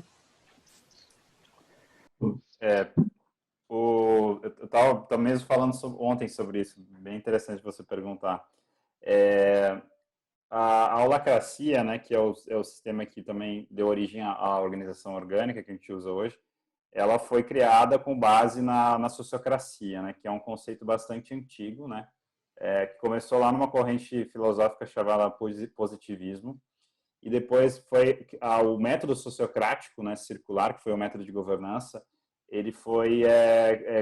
Eu estava mesmo falando ontem sobre isso, bem interessante você perguntar. A holacracia, né, que é o sistema que também deu origem à organização orgânica que a gente usa hoje, ela foi criada com base na sociocracia, né, que é um conceito bastante antigo, né, que começou lá numa corrente filosófica chamada positivismo, e depois foi o método sociocrático, né, circular, que foi o método de governança. Ele foi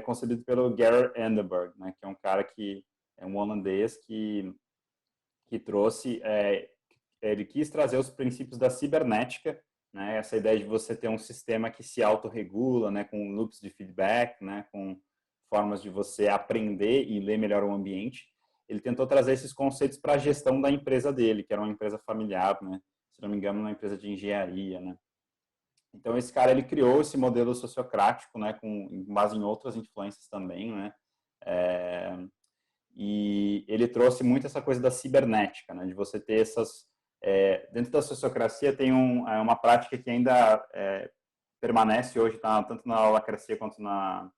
concebido pelo Gary Enderberg, né, que é um cara que é um holandês que trouxe, ele quis trazer os princípios da cibernética, né, essa ideia de você ter um sistema que se autorregula, né, com loops de feedback, né, com formas de você aprender e ler melhor o ambiente. Ele tentou trazer esses conceitos para a gestão da empresa dele, que era uma empresa familiar, né, se não me engano, uma empresa de engenharia, né. Então, esse cara, ele criou esse modelo sociocrático, né, com base em outras influências também, né, e ele trouxe muito essa coisa da cibernética, né, de você ter essas... dentro da sociocracia tem uma prática que ainda permanece hoje, tá, tanto na holacracia quanto na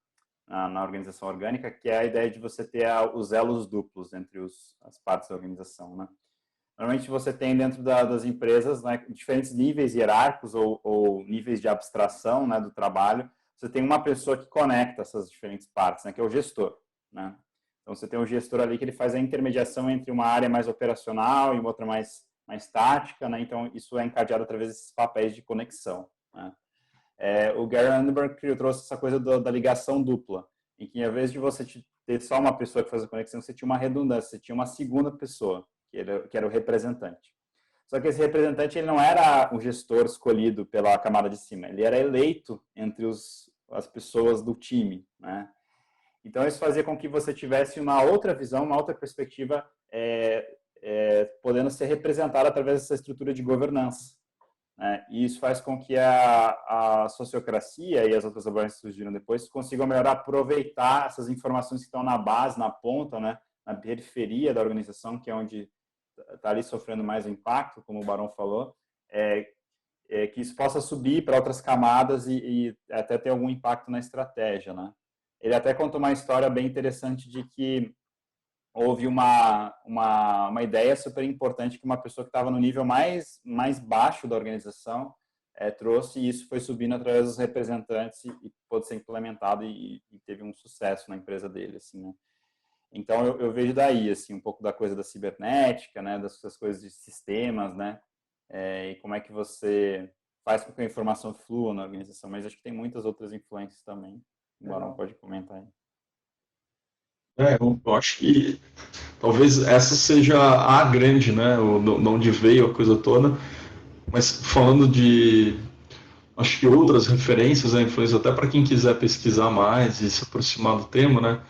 organização orgânica, que é a ideia de você ter os elos duplos entre as partes da organização, né. Normalmente você tem dentro das empresas, né, diferentes níveis hierárquicos ou níveis de abstração, né, do trabalho. Você tem uma pessoa que conecta essas diferentes partes, né, que é o gestor, né. Então você tem o gestor ali que ele faz a intermediação entre uma área mais operacional e uma outra mais tática, né. Então isso é encadeado através desses papéis de conexão, né. O Gary Enderberg trouxe essa coisa da ligação dupla, em que ao invés de você ter só uma pessoa que faz a conexão, você tinha uma redundância, você tinha uma segunda pessoa, que era o representante. Só que esse representante ele não era um gestor escolhido pela camada de cima, ele era eleito entre as pessoas do time, né? Então isso fazia com que você tivesse uma outra visão, uma outra perspectiva, podendo ser representada através dessa estrutura de governança, né? E isso faz com que a sociocracia e as outras abordagens que surgiram depois consigam melhor aproveitar essas informações que estão na base, na ponta, né? Na periferia da organização, que é onde está ali sofrendo mais impacto, como o Barão falou, que isso possa subir para outras camadas e até ter algum impacto na estratégia, né? Ele até contou uma história bem interessante de que houve uma ideia super importante que uma pessoa que estava no nível mais baixo da organização trouxe, e isso foi subindo através dos representantes e pôde ser implementado e teve um sucesso na empresa dele, assim, né? Então, eu vejo daí, assim, um pouco da coisa da cibernética, né, dessas coisas de sistemas, né, e como é que você faz com que a informação flua na organização. Mas acho que tem muitas outras influências também. O Barão pode comentar aí. Eu acho que talvez essa seja a grande, né, de onde veio a coisa toda. Mas falando acho que outras referências, né, influência até para quem quiser pesquisar mais e se aproximar do tema, né,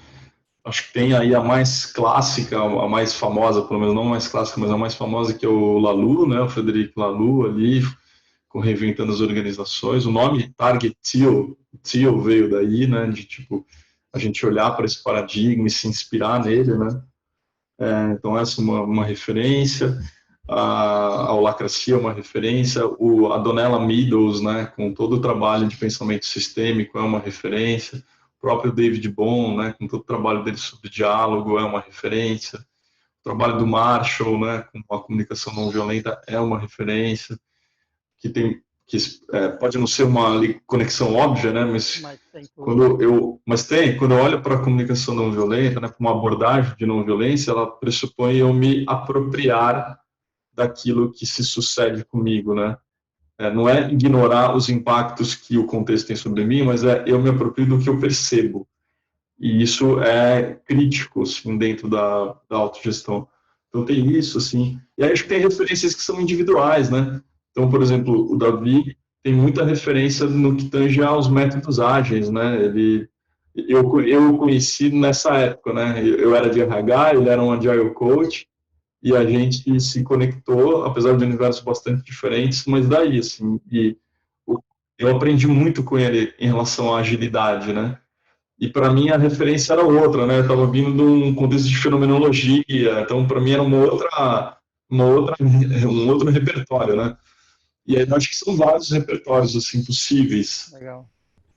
acho que tem aí a mais clássica, a mais famosa, pelo menos não a mais clássica, mas a mais famosa, que é o Laloux, né, o Frederic Laloux ali, com Reinventando as Organizações. O nome Target Teal veio daí, né, de tipo a gente olhar para esse paradigma e se inspirar nele, né. Então essa é uma referência. A Holacracia é uma referência. A Donella Meadows, né, com todo o trabalho de pensamento sistêmico, é uma referência. O próprio David Bohm, né, com todo o trabalho dele sobre diálogo, é uma referência. O trabalho do Marshall, né, com a comunicação não violenta, é uma referência. Pode não ser uma conexão óbvia, né, mas quando eu olho para a comunicação não violenta, né, para uma abordagem de não violência, ela pressupõe eu me apropriar daquilo que se sucede comigo, né? Não é ignorar os impactos que o contexto tem sobre mim, mas eu me aproprio do que eu percebo. E isso é crítico, assim, dentro da autogestão. Então tem isso, assim. E aí acho que tem referências que são individuais, né? Então, por exemplo, o Davi tem muita referência no que tange aos métodos ágeis, né? Eu o conheci nessa época, né? Eu era de RH, ele era um Agile Coach, e a gente se conectou, apesar de universos bastante diferentes, mas daí, assim, eu aprendi muito com ele em relação à agilidade, né? E para mim a referência era outra, né? Eu estava vindo de um contexto de fenomenologia, então para mim era um outro repertório, né? E aí eu acho que são vários repertórios assim possíveis. Legal.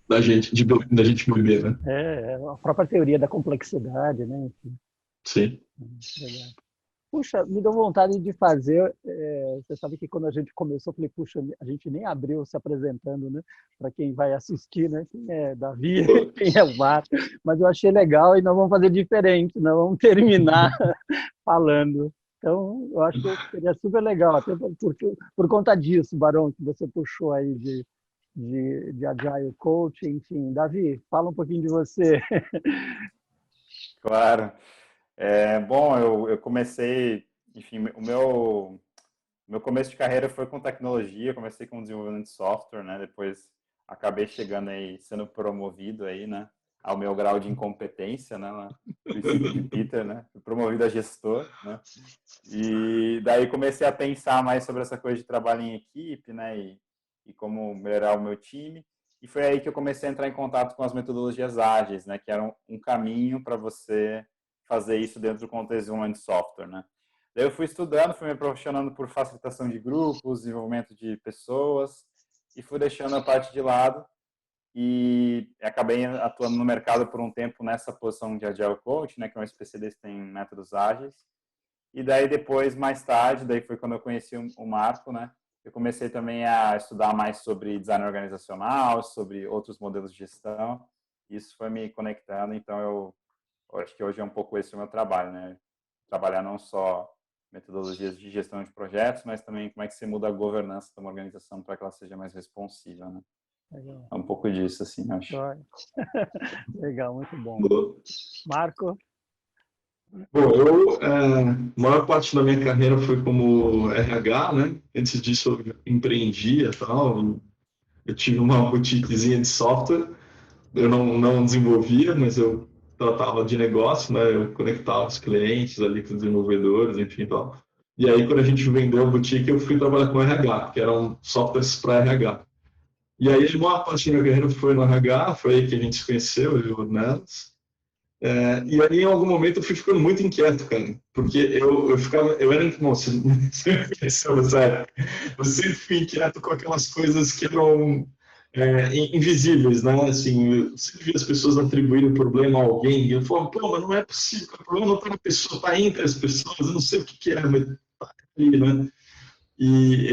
Da gente beber, né? A própria teoria da complexidade, né? Sim. Legal. Puxa, me deu vontade de fazer. Você sabe que quando a gente começou, eu falei, puxa, a gente nem abriu se apresentando, né? Para quem vai assistir, né? Quem é Davi, quem é o Marco. Mas eu achei legal e nós vamos fazer diferente, nós vamos terminar falando. Então, eu acho que seria super legal, até por conta disso, Barão, que você puxou aí de Agile Coach, enfim. Davi, fala um pouquinho de você. Claro. Bom, eu comecei, enfim, o meu começo de carreira foi com tecnologia, comecei com desenvolvimento de software, né? Depois acabei chegando aí, sendo promovido aí, né? Ao meu grau de incompetência, né? O princípio de Peter, né? Fui promovido a gestor, né? E daí comecei a pensar mais sobre essa coisa de trabalho em equipe, né? E como melhorar o meu time. E foi aí que eu comecei a entrar em contato com as metodologias ágeis, né? Que eram um caminho para você fazer isso dentro do contexto de desenvolvimento de software, né? Daí eu fui estudando, fui me apaixonando por facilitação de grupos, desenvolvimento de pessoas, e fui deixando a parte de lado e acabei atuando no mercado por um tempo nessa posição de Agile Coach, né, que é um especialista em métodos ágeis. E daí depois, mais tarde, daí foi quando eu conheci o Marco, né? Eu comecei também a estudar mais sobre design organizacional, sobre outros modelos de gestão. Isso foi me conectando, então eu acho que hoje é um pouco esse o meu trabalho, né? Trabalhar não só metodologias de gestão de projetos, mas também como é que você muda a governança de uma organização para que ela seja mais responsiva, né? Legal. É um pouco disso, assim, acho. Legal, muito bom. Boa. Marco? Bom, a maior parte da minha carreira foi como RH, né? Antes disso eu empreendia e tal. Eu tive uma boutiquezinha de software. Eu não desenvolvia, mas eu tratava de negócio, né? Eu conectava os clientes ali com os desenvolvedores, enfim, tal. E aí, quando a gente vendeu a boutique, eu fui trabalhar com RH, que eram softwares para RH. E aí, uma parte da minha carreira foi no RH, foi aí que a gente se conheceu, eu e o Nelas. E aí, em algum momento, eu fui ficando muito inquieto, cara, porque eu era, nossa, você me conheceu nessa época, eu sempre fui inquieto com aquelas coisas que eram invisíveis, né? Assim, eu sempre vi as pessoas atribuírem o problema a alguém, e eu falava, pô, mas não é possível, o problema não está na pessoa, está entre as pessoas, eu não sei o que que é, mas está ali, né? E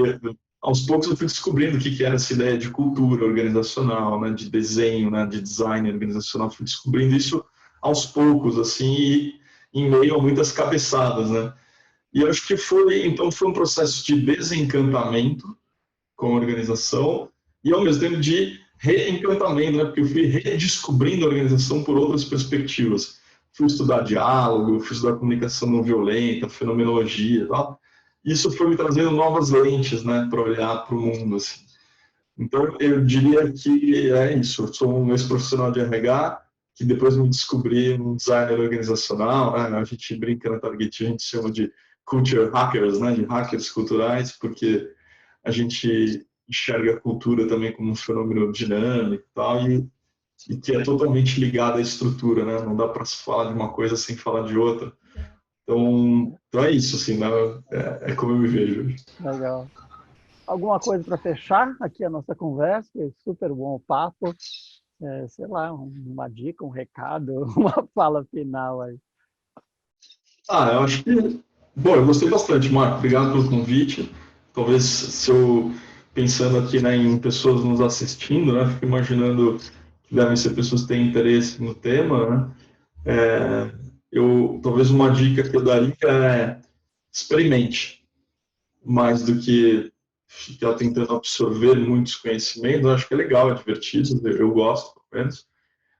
aos poucos eu fui descobrindo o que que era essa ideia de cultura organizacional, né, de desenho, né, de design organizacional. Fui descobrindo isso aos poucos, assim, e em meio a muitas cabeçadas, né? E eu acho que foi um processo de desencantamento com a organização e ao mesmo tempo de reencantamento, né? Porque eu fui redescobrindo a organização por outras perspectivas. Fui estudar diálogo, fui estudar comunicação não violenta, fenomenologia e tal. Isso foi me trazendo novas lentes, né, para olhar para o mundo, assim. Então, eu diria que é isso. Eu sou um ex-profissional de RH que depois me descobri um designer organizacional, né? A gente brinca na Target, a gente chama de culture hackers, né, de hackers culturais, porque a gente enxerga a cultura também como um fenômeno dinâmico e tal, e que é totalmente ligado à estrutura, né? Não dá para se falar de uma coisa sem falar de outra. Então é isso, assim, né? É como eu me vejo. Legal. Alguma coisa para fechar aqui a nossa conversa? Super bom o papo. Sei lá, uma dica, um recado, uma fala final aí. Eu acho que... Bom, eu gostei bastante, Marco. Obrigado pelo convite. Talvez se eu, pensando aqui, né, em pessoas nos assistindo, né, fico imaginando que devem ser pessoas que têm interesse no tema, né? Talvez uma dica que eu daria é experimente, mais do que ficar tentando absorver muitos conhecimentos. Eu acho que é legal, é divertido, eu gosto, pelo menos.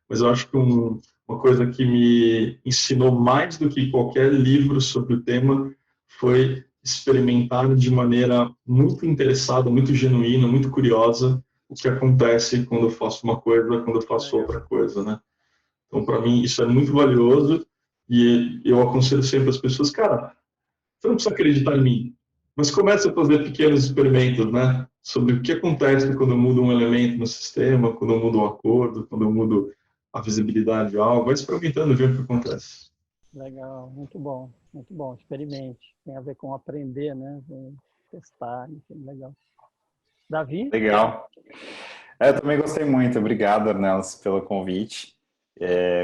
Mas eu acho que uma coisa que me ensinou mais do que qualquer livro sobre o tema foi experimentar de maneira muito interessada, muito genuína, muito curiosa o que acontece quando eu faço uma coisa, quando eu faço outra coisa, né? Então, para mim, isso é muito valioso e eu aconselho sempre as pessoas, cara, você não precisa acreditar em mim, mas comece a fazer pequenos experimentos, né? Sobre o que acontece quando eu mudo um elemento no sistema, quando eu mudo um acordo, quando eu mudo a visibilidade de algo. Vai experimentando, ver o que acontece. Legal, muito bom. Experimente. Tem a ver com aprender, né? Testar, enfim, legal. Davi? Legal. Eu também gostei muito. Obrigado, Arnelas, pelo convite.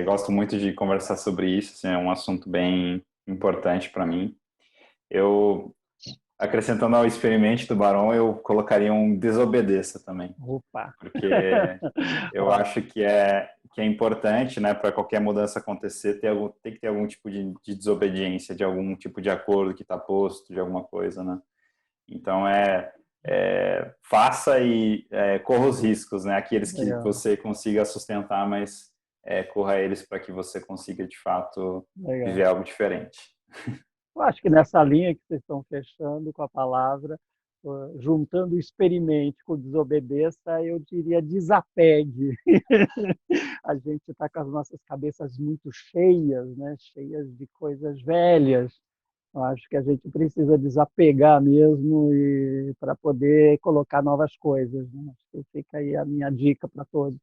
Gosto muito de conversar sobre isso. Assim, é um assunto bem importante para mim. Eu, acrescentando ao experimente do Barão, eu colocaria um desobedeça também, Opa! porque eu acho que é importante, né, para qualquer mudança acontecer, tem que ter algum tipo de desobediência, de algum tipo de acordo que está posto, de alguma coisa, né? Então, faça e corra os riscos, né? Aqueles que Legal, você consiga sustentar, mas corra eles para que você consiga, de fato, legal. viver algo diferente. Eu acho que nessa linha que vocês estão fechando com a palavra, juntando o experimente com o desobedeça, eu diria desapegue. A gente está com as nossas cabeças muito cheias, né? Cheias de coisas velhas. Eu acho que a gente precisa desapegar mesmo e para poder colocar novas coisas, né? Acho que fica aí a minha dica para todos: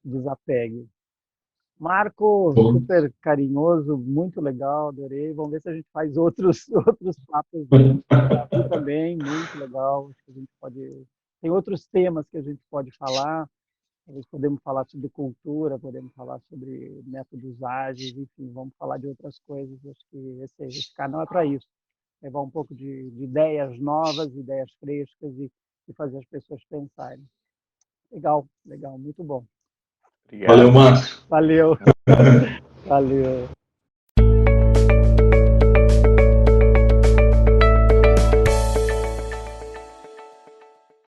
desapegue. Marco, Bom. super carinhoso, muito legal, adorei. Vamos ver se a gente faz outros outros papos aí. Davi também, muito legal. Acho que a gente pode. Tem outros temas que a gente pode falar. Talvez podemos falar sobre cultura, podemos falar sobre métodos ágeis, enfim, vamos falar de outras coisas. Acho que esse canal é para isso. Levar um pouco de ideias novas, ideias frescas e fazer as pessoas pensarem. Legal, legal, muito bom. Valeu, Obrigado. Marcos. Valeu, valeu.